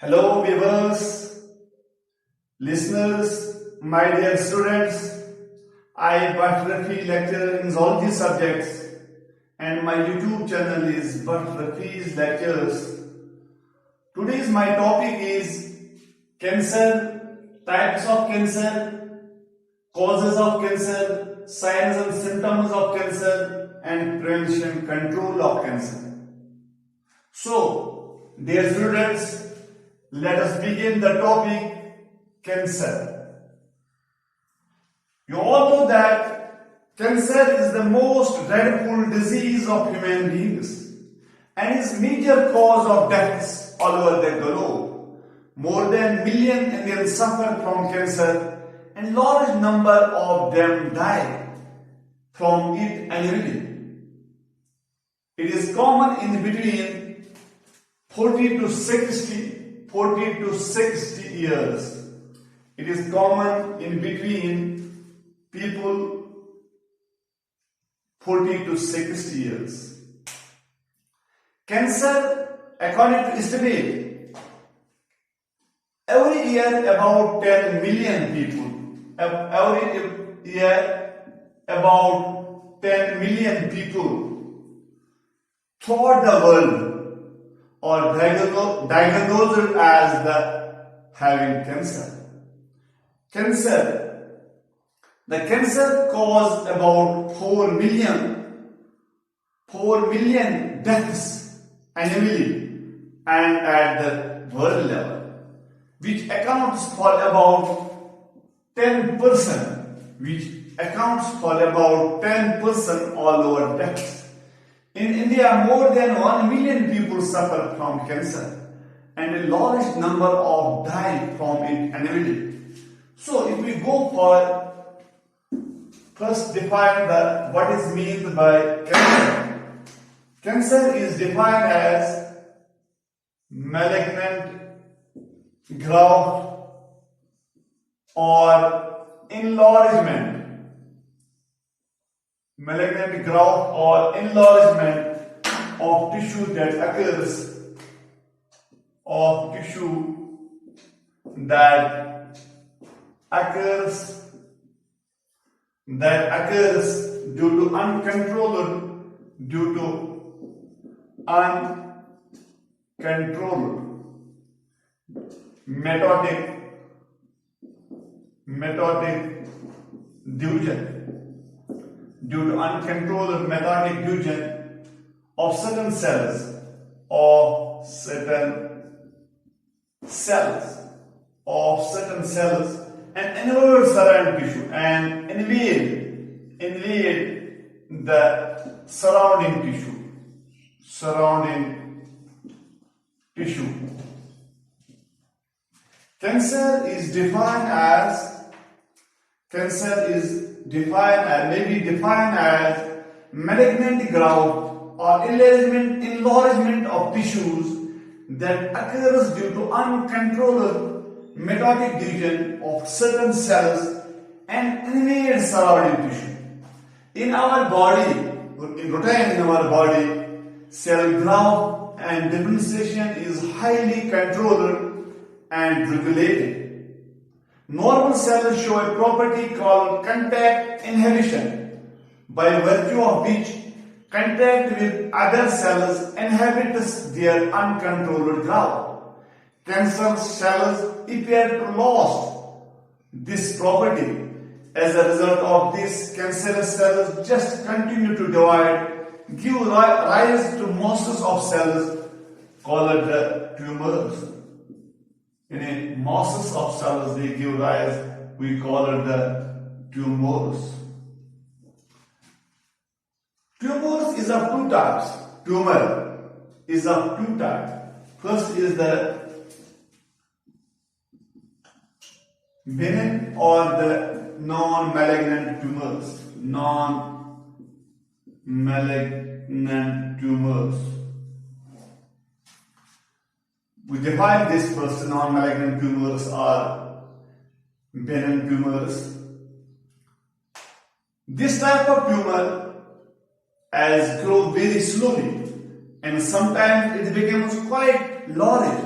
Hello viewers, listeners, my dear students. I Bhatt Rafi lecture in zoology subjects and my YouTube channel is Bhatt Rafi's Lectures. Today's my topic is cancer, types of cancer, causes of cancer, signs and symptoms of cancer and prevention control of cancer. So, dear students, let us begin the topic cancer. You all know that cancer is the most dreadful disease of human beings and is major cause of deaths all over the globe. More than a million Indians suffer from cancer and large number of them die from it annually. It is common in between 40 to 60 years. It is common in between people 40 to 60 years. Cancer, according to estimate, every year about 10 million people, every year about 10 million people throughout the world are diagnosed as having cancer. The cancer caused about 4 million deaths annually and at the world level, which accounts for about 10% all over deaths. In India, more than 1 million people suffer from cancer and a large number of die from it annually. So if we go for first define what is meant by cancer. Cancer is defined as malignant growth or enlargement of tissue that occurs due to uncontrolled mitotic diffusion of certain cells and invade surrounding tissue and invade the surrounding tissue. Cancer is defined as malignant growth or enlargement of tissues that occurs due to uncontrolled mitotic division of certain cells and invade surrounding tissue. In our body, cell growth and differentiation is highly controlled and regulated. Normal cells show a property called contact inhibition, by virtue of which contact with other cells inhibits their uncontrolled growth. Cancer cells appear to lose this property. As a result of this, cancerous cells just continue to divide, give rise to masses of cells called tumors. In masses of cells they give rise, we call it the tumors. Tumors is of two types. Tumor is of two types. First is the benign or the non-malignant tumors. Non-malignant tumors. We define this first. Non-malignant tumors are benign tumors. This type of tumor as grow very slowly and sometimes it becomes quite large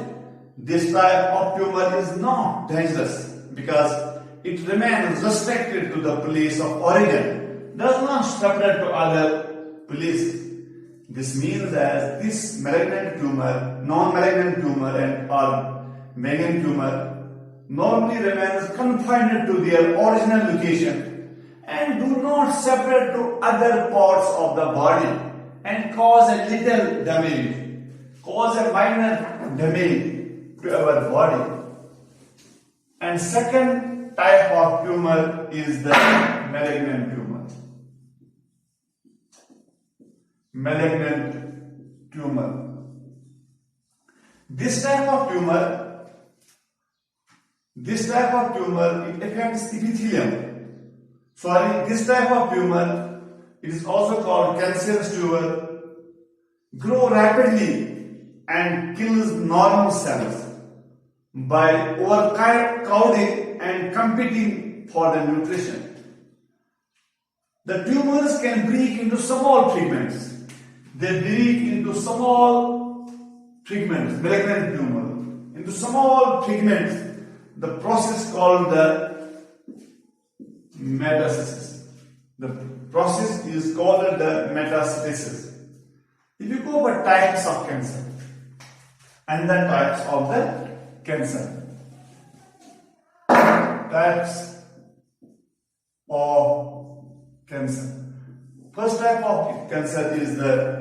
this type of tumor is not dangerous because it remains restricted to the place of origin, does not spread to other places. This means that this malignant tumor, non-malignant tumor and or malignant tumor normally remains confined to their original location and do not separate to other parts of the body and cause a little damage, cause a minor damage to our body. And second type of tumor is the malignant tumor. Malignant tumor. This type of tumor, it affects epithelium. This type of tumor, it is also called cancerous tumor, grow rapidly and kills normal cells by overcrowding and competing for the nutrition. The tumors can break into small fragments. They break into small fragments, malignant tumor, into small fragments. The process called the metastasis. The process is called the metastasis. If you go by types of cancer and the types of the cancer, types of cancer. First type of cancer is the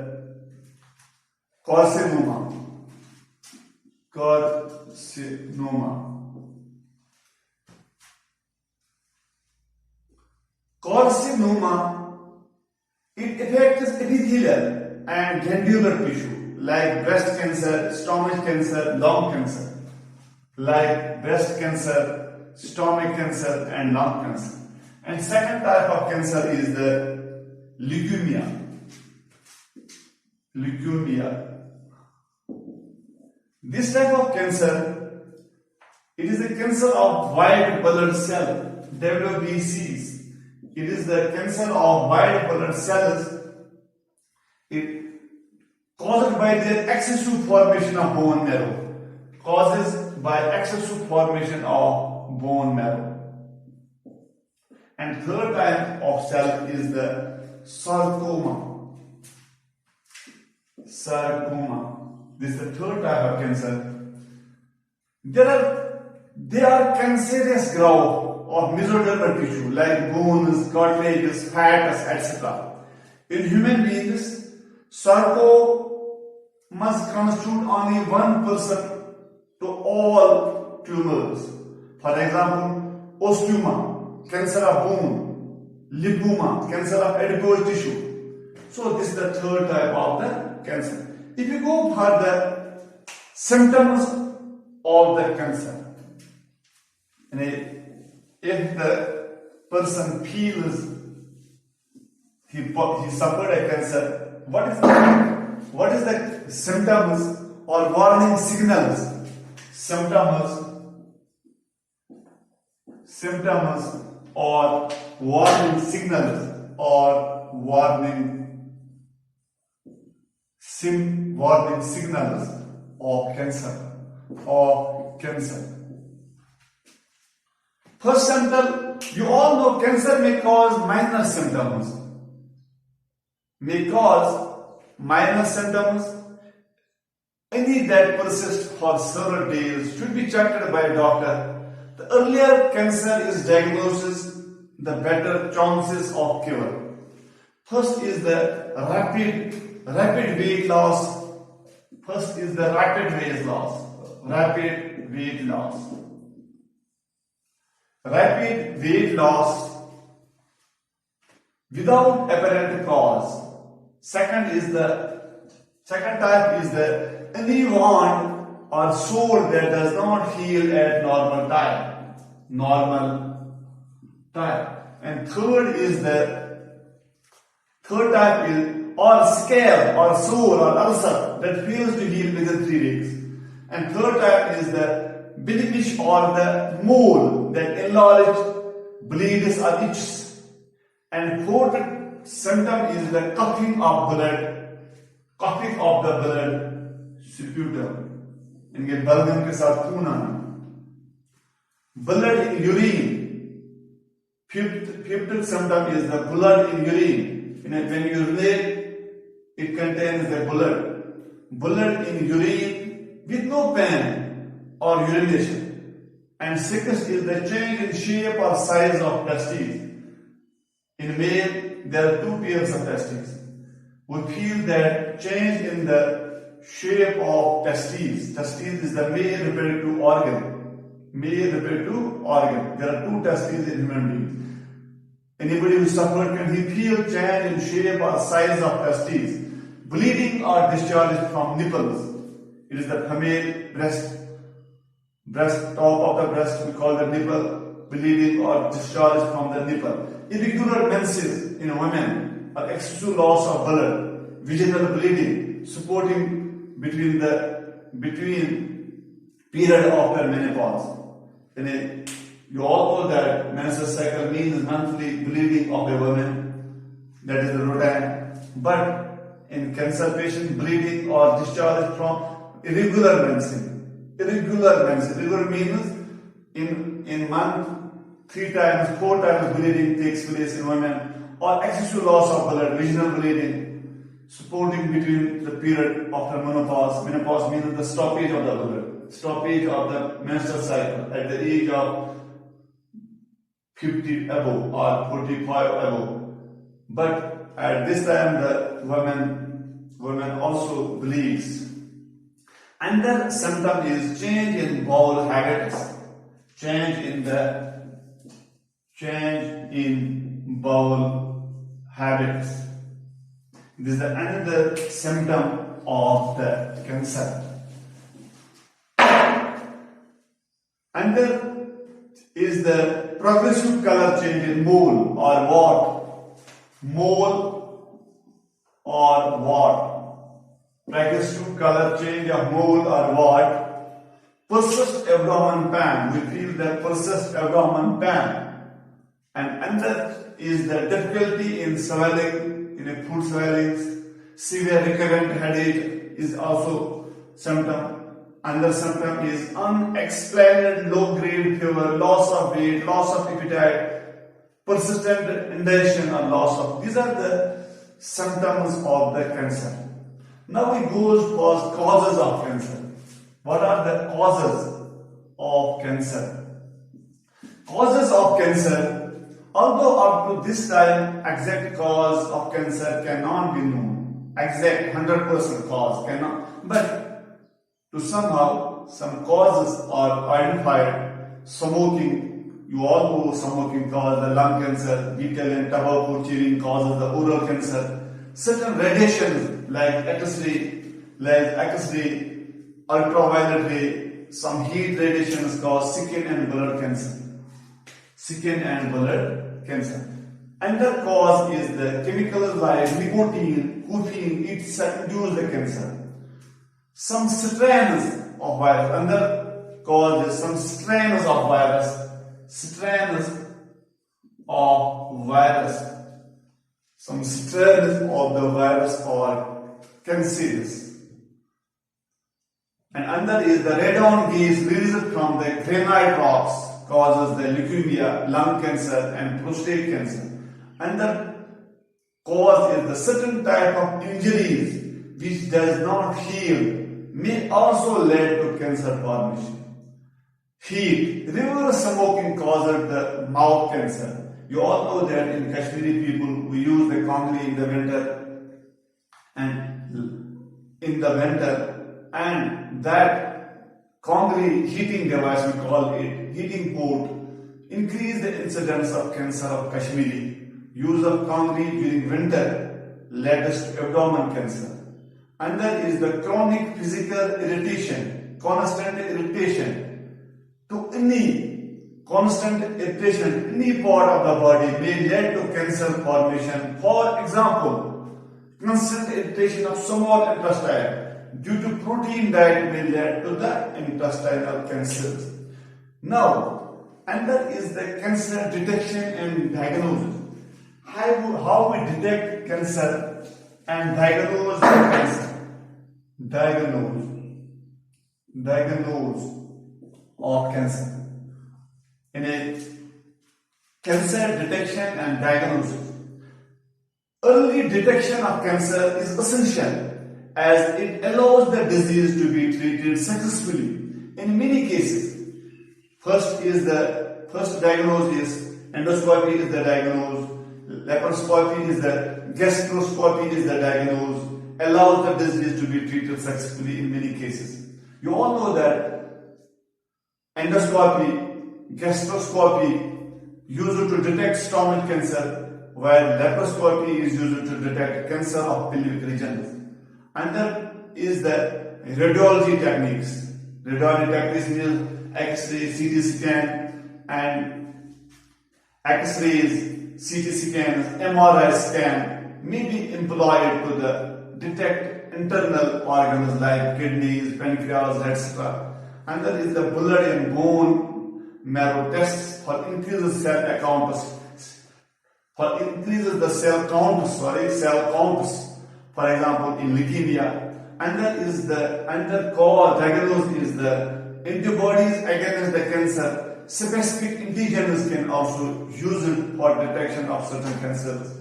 carcinoma. Carcinoma, it affects epithelial and glandular tissue like breast cancer, stomach cancer, lung cancer. Like breast cancer, stomach cancer and lung cancer. And second type of cancer is the leukemia. This type of cancer, it is the cancer of white blood cell, WBCs. It is the cancer of white blood cells. It caused by their excessive formation of bone marrow. Causes by excessive formation of bone marrow. And third type of cell is the sarcoma. This is the third type of cancer. They are cancerous growth of mesodermal tissue like bones, cartilages, fats, etc. In human beings, sarcomas constitute only 1% to all tumors. For example, osteoma, cancer of bone, lipoma, cancer of adipose tissue. So this is the third type of the cancer. If you go for the symptoms of the cancer, if the person feels he suffered a cancer, what is the symptoms or warning signals? Symptoms or warning signals or warning signals of cancer. First symptom, you all know cancer may cause minor symptoms. Any that persist for several days should be checked by a doctor. The earlier cancer is diagnosis, the better chances of cure. First is the rapid weight loss. Rapid weight loss without apparent cause. Second type is the any wound or sore that does not heal at normal time. And third type is or scale or sore or ulcer that fails to heal within 3 weeks. And third type is the blemish or the mole that enlarges, bleeds or itches. And fourth symptom is the coughing of the blood sputum. इनके बलगम के साथ खून आना. Blood in urine. Fifth symptom is the blood in urine. When you urinate, it contains the blood. Blood in urine with no pain or urination. And sixth is the change in shape or size of testes. In male, there are two pairs of testes. We feel that change in the shape of testes. Testes is the male reproductive organ. Male reproductive organ. There are two testes in human beings. Anybody who suffered, can he feel change in shape or size of testes? Bleeding or discharge from nipples. It is the female breast, top of the breast, we call the nipple. Bleeding or discharge from the nipple. Irregular menses in women or excessive loss of blood. Vaginal bleeding, supporting between period after menopause. You all know that menstrual cycle means monthly bleeding of a woman, that is the routine. But in cancer patient, bleeding or discharge from irregular menses. Irregular means in month 3 times, 4 times bleeding takes place in women, or excessive loss of blood, vaginal bleeding, supporting between the period after menopause. Menopause means the stoppage of the blood, stoppage of the menstrual cycle at the age of 50 above or 45 above. But at this time the woman also bleeds. Another symptom is change in bowel habits. Change in bowel habits. This is another symptom of the cancer. Another is the progressive color change in mole or wart. Mole or wart. Progressive color change of mole or wart. Persist abdomen pain. We feel the persist abdomen pain. And another is the difficulty in swelling, in a food swellings. Severe recurrent headache is also symptom. Another symptom is unexplained low-grade fever, loss of weight, loss of appetite, persistent indigestion or loss of. These are the symptoms of the cancer. Now we go for causes of cancer. What are the causes of cancer? Causes of cancer, although up to this time exact cause of cancer cannot be known, exact 100% cause cannot, but to somehow some causes are identified. Smoking, you all know smoking causes the lung cancer, betel and tobacco chewing causes the oral cancer. Certain radiations like X-ray, ultraviolet ray, some heat radiations cause skin and blood cancer. Skin and blood cancer. Another cause is the chemicals like nicotine, caffeine, it induces the cancer. Some strains of virus, another cause is some strains of virus, some strains of the virus are cancerous. And another is the radon gas released from the granite rocks causes the leukemia, lung cancer and prostate cancer. Another cause is the certain type of injuries which does not heal may also lead to cancer formation. Heat, reverse smoking causes the mouth cancer. You all know that in Kashmiri people we use the kongli in the winter, and that kongli heating device, we call it heating port, increase the incidence of cancer of Kashmiri. Use of kongli during winter led us to abdomen cancer. And there is the chronic physical irritation, constant irritation to any part of the body may lead to cancer formation. For example, constant irritation of small intestine due to protein diet may lead to the intestinal cancers. Now, and that is the cancer detection and diagnosis. How we detect cancer and diagnose the cancer. diagnosis of cancer. In a cancer detection and diagnosis, early detection of cancer is essential as it allows the disease to be treated successfully. In many cases, first diagnosis, endoscopy is the diagnosis, laparoscopy is the gastroscopy is the diagnosis, allows the disease to be treated successfully in many cases. You all know that endoscopy, gastroscopy used to detect stomach cancer, while laparoscopy is used to detect cancer of pelvic regions. And then is the radiology techniques. Radiology techniques means X-ray, CT scan, and X-rays, CT scans, MRI scan may be employed to detect internal organs like kidneys, pancreas, etc. And there is the blood and bone marrow tests for increases cell counts, cell counts, for example in leukemia. And then is the core diagnosis is the antibodies against the cancer. Specific antigens can also use it for detection of certain cancers.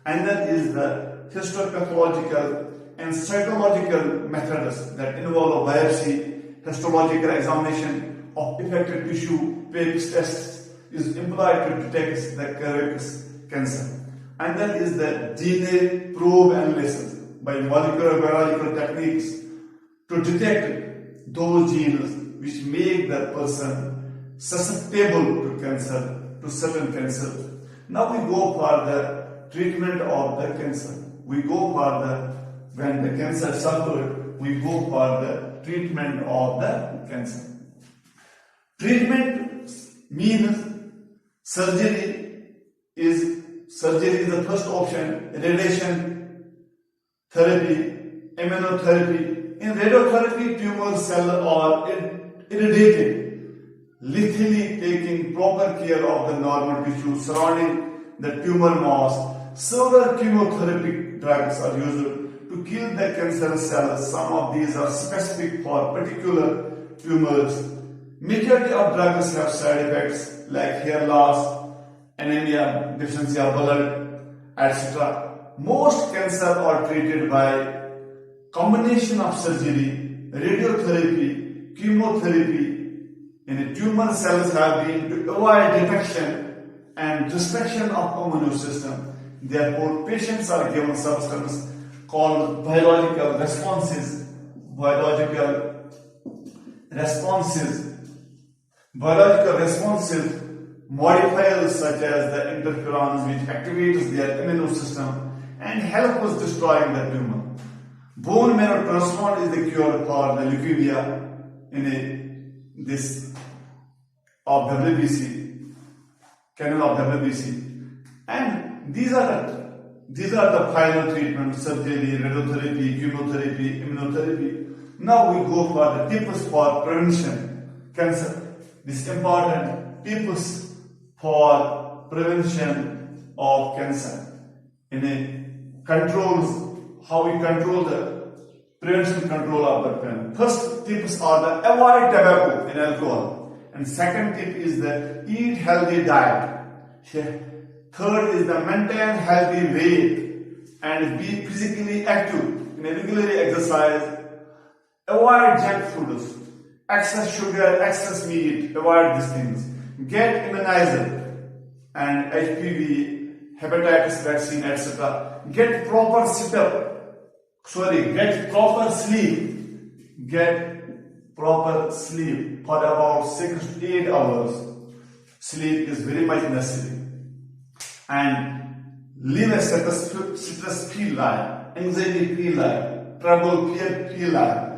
And then is the histopathological and cytological methods that involve biopsy, histological examination of affected tissue, Pepys tests is employed to detect the correct cancer. And then is the DNA probe analysis by molecular biological techniques to detect those genes which make the person susceptible to cancer, to certain cancers. Now we go for the treatment of the cancer. When the cancer suffered, we go for the treatment of the cancer. Treatment means surgery is the first option, radiation therapy, immunotherapy. In radiotherapy, tumor cells are irradiated, lethally taking proper care of the normal tissue surrounding the tumor mass. Several chemotherapeutic drugs are used to kill the cancer cells. Some of these are specific for particular tumors. Majority of drugs have side effects like hair loss, anemia, deficiency of blood, etc. Most cancer are treated by combination of surgery, radiotherapy, chemotherapy. And tumor cells have been to avoid detection and destruction of immune system. Therefore, patients are given substance called biological responses. Biological responses modifiers such as the interferons which activates their immune system and help us destroying the tumor. Bone marrow transplant is the cure for the leukemia in this of WBC, canal of WBC. And these are the final treatments: surgery, radiotherapy, chemotherapy, immunotherapy. Now we go for the tips for prevention cancer. This important tips for prevention of cancer. How we control the prevention control of the pain. First tips are the avoid tobacco and alcohol. And second tip is the eat healthy diet. Third is the maintain healthy weight and be physically active. Regularly exercise. Avoid junk foods, excess sugar, excess meat. Avoid these things. Get immunized and HPV, hepatitis vaccine, etc. Get proper sleep. Get proper sleep for about 6 to 8 hours. Sleep is very much necessary. And live a stress-free life, anxiety-free life, trouble-free life,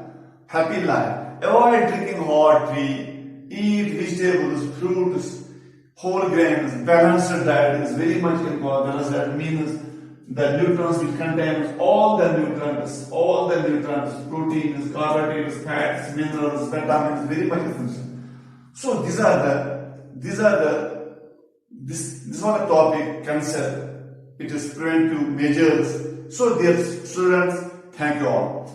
happy life. Avoid drinking hot tea, eat vegetables, fruits, whole grains. Balanced diet is very much important. Balanced diet means the nutrients which contains all the nutrients, proteins, carbohydrates, fats, minerals, vitamins, very much essential. So these are the topic cancer. It is preventive measures. So dear students, thank you all.